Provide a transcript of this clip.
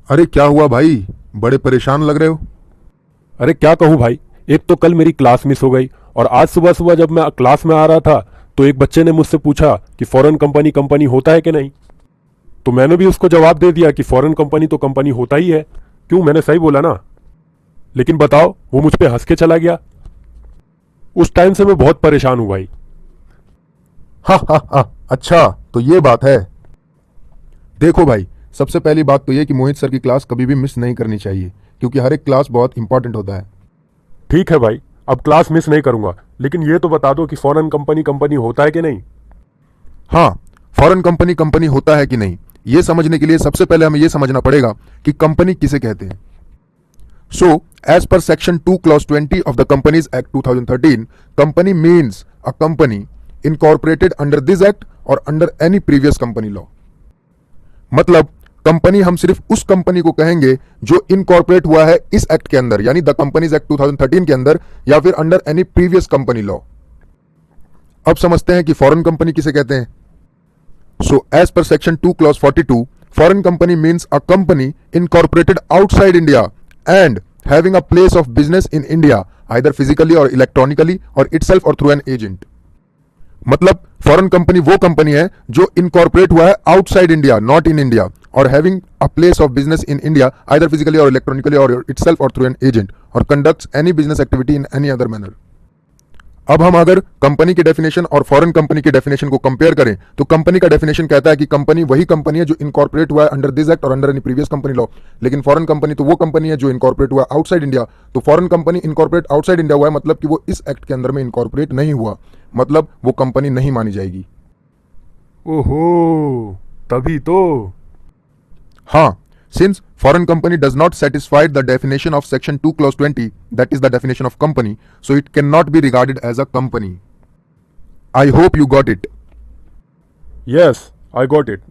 अरे क्या हुआ भाई? बड़े परेशान लग रहे हो। अरे क्या कहूँ भाई। एक तो कल मेरी क्लास मिस हो गई और आज सुबह सुबह जब मैं क्लास में आ रहा था तो एक बच्चे ने मुझसे पूछा कि फॉरेन कंपनी कंपनी होता है कि नहीं। तो मैंने भी उसको जवाब दे दिया कि फॉरेन कंपनी तो कंपनी होता ही है। क्यों, मैंने सही बोला ना। लेकिन बताओ, वो मुझ पे हंस के चला गया। उस टाइम से मैं बहुत परेशान हूं भाई। हा हा हा। अच्छा तो ये बात है। देखो भाई, सबसे पहली बात तो ये कि मोहित सर की क्लास कभी भी मिस नहीं करनी चाहिए, क्योंकि हर एक क्लास बहुत इंपॉर्टेंट होता है। ठीक है भाई, अब क्लास मिस नहीं करूंगा, लेकिन ये तो बता दो कि फॉरेन कंपनी कंपनी होता है कि नहीं। हाँ, फॉरेन कंपनी कंपनी होता है कि नहीं, ये समझने के लिए सबसे पहले हमें ये समझना पड़ेगा कि कंपनी किसे कहते हैं। So as per section 2 clause 20 of the Companies Act 2013, company means a company incorporated under this act और under any previous company law. मतलब कंपनी हम सिर्फ उस कंपनी को कहेंगे जो इनकॉर्पोरेट हुआ है इस एक्ट के अंदर, यानी द कंपनीज एक्ट 2013 के अंदर, या फिर under any previous company law. अब समझते हैं कि फॉरेन कंपनी किसे कहते हैं। So as per section 2 clause 42, foreign company means a company incorporated outside India and having a place of business in India either physically or electronically or itself or through an agent. मतलब foreign company वो company है जो incorporate हुआ है outside India, not in India, और having a place of business in India either physically or electronically or itself or through an agent, और conducts any business activity in any other manner. अब हम अगर company की definition और foreign company की definition को compare करें तो कंपनी का डेफिनेशन कहता है कि कंपनी वही कंपनी है जो इनकॉर्पोरेट हुआ है अंडर दिस एक्ट और under any previous company law. लेकिन फॉरेन कंपनी तो वो कंपनी है जो इनकॉर्पोरेट हुआ आउटसाइड इंडिया। तो foreign company incorporate outside India हुआ है, मतलब कि वो इस एक्ट के अंदर में इनकॉर्पोरेट नहीं हुआ, मतलब वो कंपनी नहीं मानी जाएगी। ओहो, तभी तो। हाँ, since foreign company does not satisfy the definition of section 2 clause 20, that is the definition of company, so it cannot be regarded as a company. I hope you got it. Yes, I got it.